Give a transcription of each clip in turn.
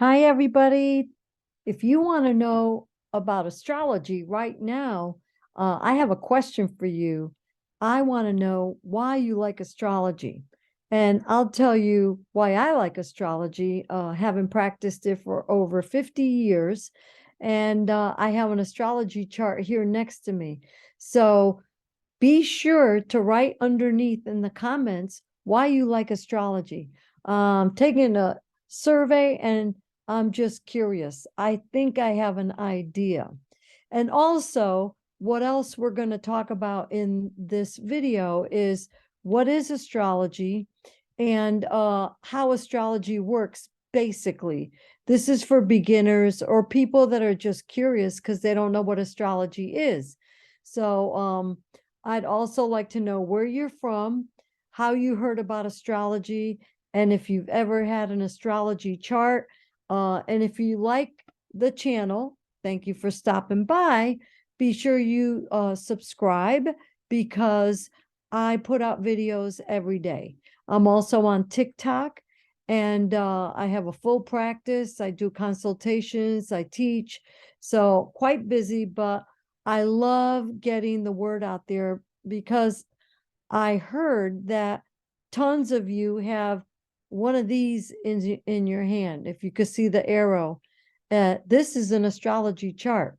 Hi, everybody. If you want to know about astrology right now, I have a question for you. I want to know why you like astrology. And I'll tell you why I like astrology, having practiced it for over 50 years. And I have an astrology chart here next to me. So be sure to write underneath in the comments why you like astrology. Taking a survey and I'm just curious. I think I have an idea. And also, what else we're going to talk about in this video is what is astrology and how astrology works, basically. This is for beginners or people that are just curious because they don't know what astrology is. So I'd also like to know where you're from, how you heard about astrology, and if you've ever had an astrology chart. And if you like the channel, thank you for stopping by. Be sure you subscribe because I put out videos every day. I'm also on TikTok and I have a full practice. I do consultations, I teach, so quite busy, but I love getting the word out there because I heard that tons of you have one of these in your hand. If you could see the arrow, this is an astrology chart.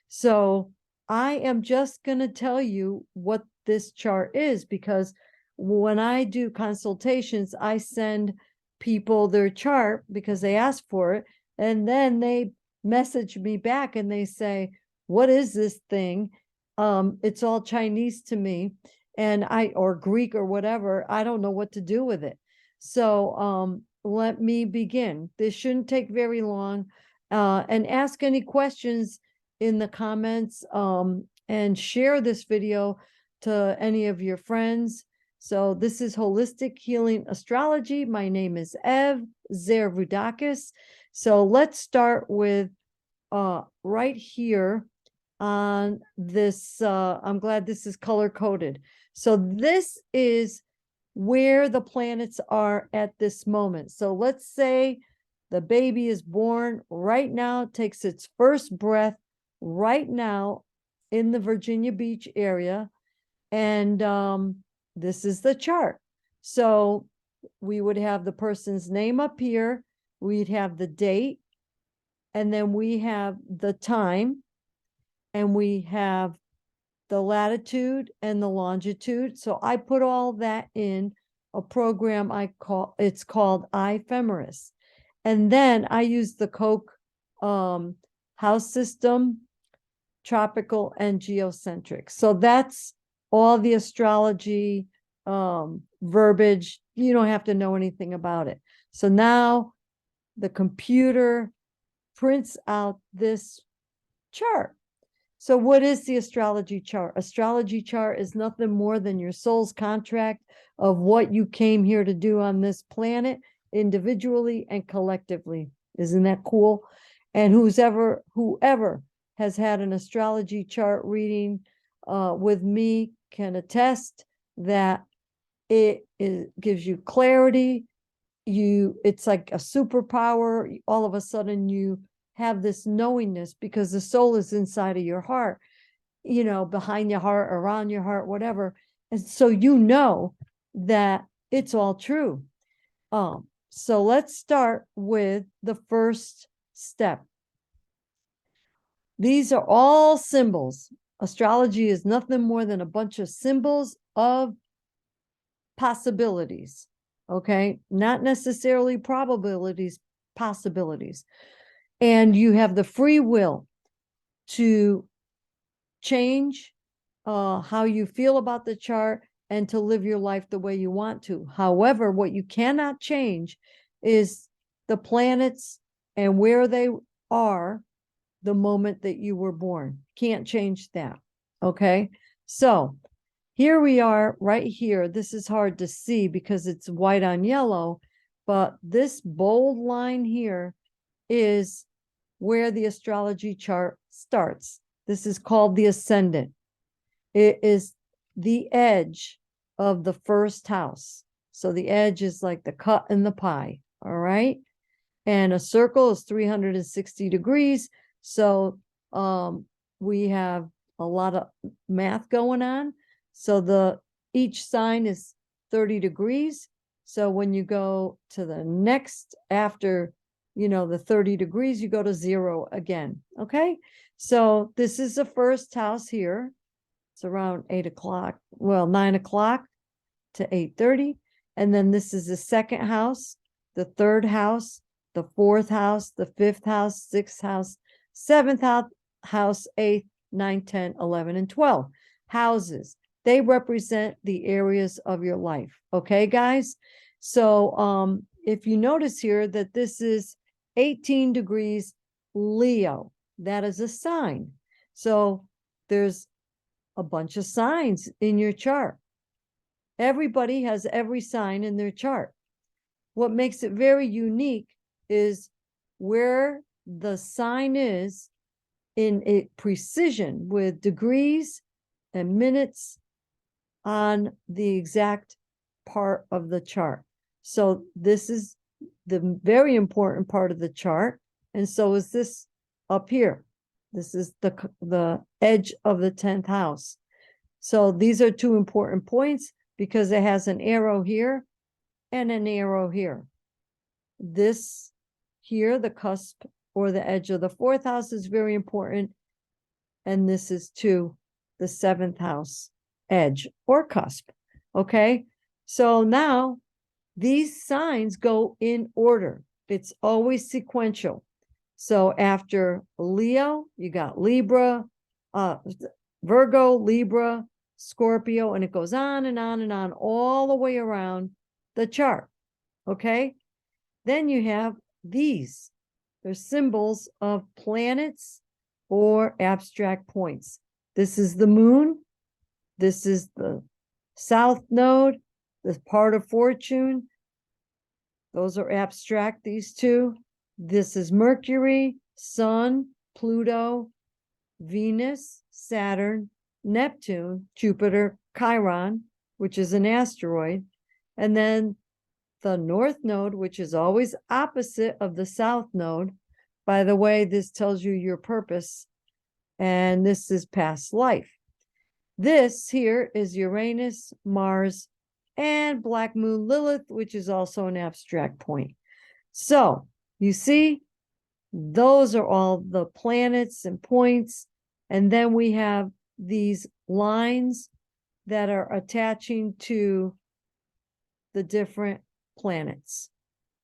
So I am just going to tell you what this chart is because when I do consultations, I send people their chart because they ask for it. And then they message me back and they say, what is this thing? It's all Chinese to me and or Greek or whatever. I don't know what to do with it. So let me begin. This shouldn't take very long. And ask any questions in the comments and share this video to any of your friends. So this is Holistic Healing Astrology. My name is Ev Zervudakis. So let's start with right here on this. I'm glad this is color coded. So this is where the planets are at this moment. So let's say the baby is born right now, takes its first breath right now in the Virginia Beach area. And this is the chart. So we would have the person's name up here. We'd have the date. And then we have the time. And we have the latitude and the longitude. So I put all that in a program it's called iFemeris. And then I use the Koch house system, tropical and geocentric. So that's all the astrology verbiage. You don't have to know anything about it. So now the computer prints out this chart. So what is the astrology chart? Astrology chart is nothing more than your soul's contract of what you came here to do on this planet individually and collectively. Isn't that cool? And whoever has had an astrology chart reading with me can attest that it gives you clarity. It's like a superpower. All of a sudden you have this knowingness because the soul is inside of your heart, behind your heart, around your heart, whatever. And so you know that it's all true. So let's start with the first step. These are all symbols. Astrology is nothing more than a bunch of symbols of possibilities. Okay, not necessarily probabilities, possibilities. And you have the free will to change how you feel about the chart and to live your life the way you want to. However, what you cannot change is the planets and where they are the moment that you were born. Can't change that. Okay, so here we are right here. This is hard to see because it's white on yellow, but this bold line here is where the astrology chart starts. This is called the ascendant. It is the edge of the first house. So the edge is like the cut in the pie. All right. and a circle is 360 degrees. So we have a lot of math going on. So each sign is 30 degrees. So when you go to the next after, the 30 degrees, you go to 0 again. Okay. So this is the first house here. It's around 8 o'clock. Well, 9 o'clock to 8:30. And then this is the second house, the third house, the fourth house, the fifth house, sixth house, seventh house, eighth, 9, 10, 11, and 12 houses. They represent the areas of your life. Okay, guys? So if you notice here that this is 18 degrees Leo, that is a sign. So there's a bunch of signs in your chart. Everybody has every sign in their chart. What makes it very unique is where the sign is in a precision with degrees and minutes on the exact part of the chart. So this is the very important part of the chart. And so is this up here. This is the edge of the 10th house. So these are two important points because it has an arrow here and an arrow here. This here, the cusp or the edge of the 4th house is very important. And this is to the 7th house edge or cusp. Okay. So now these signs go in order. It's always sequential. So after Leo, you got Libra, Virgo, Libra, Scorpio, and it goes on and on and on all the way around the chart. Okay. Then you have these. They're symbols of planets or abstract points. This is the moon. This is the south node, the part of fortune. Those are abstract, these two. This is Mercury, Sun, Pluto, Venus, Saturn, Neptune, Jupiter, Chiron, which is an asteroid, and then the north node, which is always opposite of the south node. By the way, this tells you your purpose, and this is past life. This here is Uranus, Mars, and Black Moon Lilith, which is also an abstract point. So you see, those are all the planets and points. And then we have these lines that are attaching to the different planets,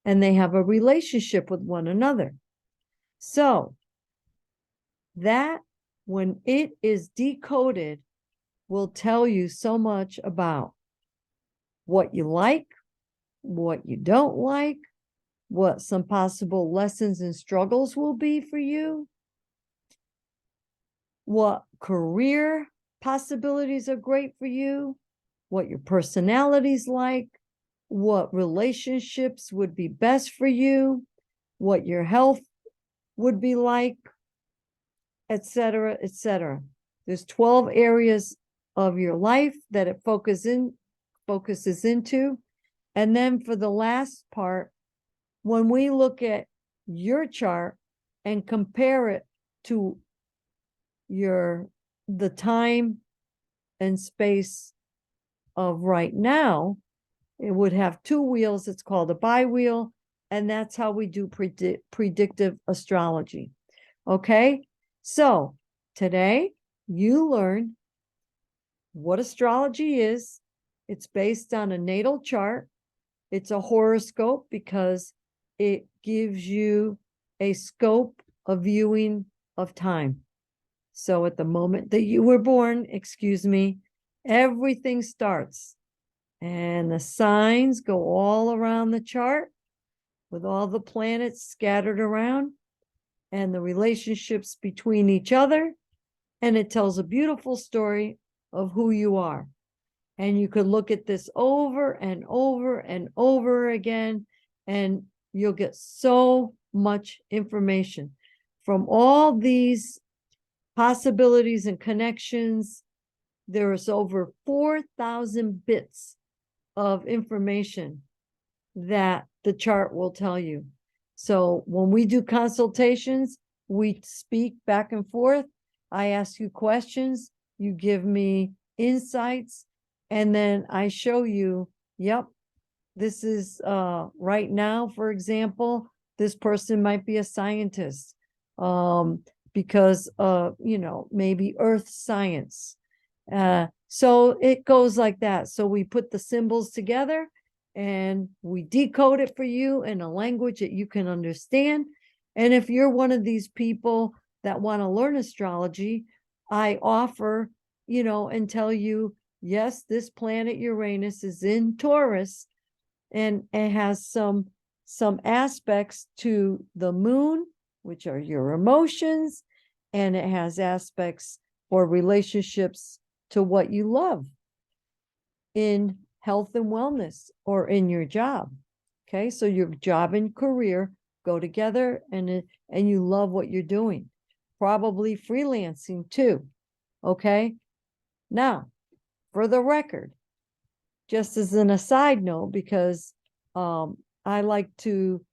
and they have a relationship with one another. So that, when it is decoded, will tell you so much about what you like, what you don't like, what some possible lessons and struggles will be for you, what career possibilities are great for you, what your personality's like, what relationships would be best for you, what your health would be like, etc., etc. There's 12 areas of your life that it focuses into. And then for the last part, when we look at your chart and compare it to the time and space of right now, it would have two wheels. It's called a bi-wheel, and that's how we do predictive astrology. Okay, so today you learned what astrology is. It's based on a natal chart. It's a horoscope because it gives you a scope of viewing of time. So at the moment that you were born, everything starts. And the signs go all around the chart with all the planets scattered around and the relationships between each other. And it tells a beautiful story of who you are. And you could look at this over and over and over again, and you'll get so much information from all these possibilities and connections. There is over 4,000 bits of information that the chart will tell you. So when we do consultations, we speak back and forth. I ask you questions, you give me insights, and then I show you, yep, this is right now, for example, this person might be a scientist because maybe earth science. So it goes like that. So we put the symbols together and we decode it for you in a language that you can understand. And if you're one of these people that want to learn astrology, I offer, and tell you, yes, this planet Uranus is in Taurus, and it has some aspects to the moon, which are your emotions, and it has aspects or relationships to what you love in health and wellness or in your job. Okay, so your job and career go together, and you love what you're doing. Probably freelancing too. Okay, now for the record, just as an aside note, because I like to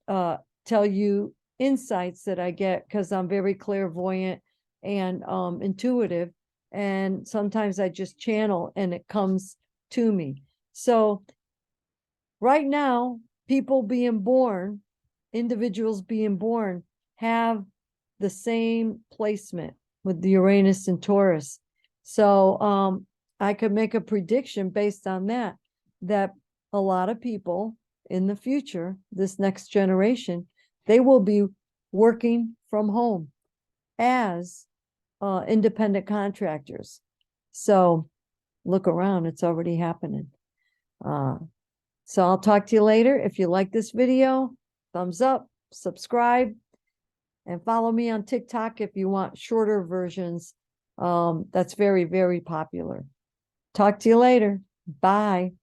tell you insights that I get because I'm very clairvoyant and intuitive, and sometimes I just channel and it comes to me. So right now, people being born, individuals being born, have the same placement with the Uranus and Taurus. So I could make a prediction based on that a lot of people in the future, this next generation, they will be working from home as independent contractors. So look around, it's already happening. So I'll talk to you later. If you like this video, thumbs up, subscribe, and follow me on TikTok if you want shorter versions. That's very, very popular. Talk to you later. Bye.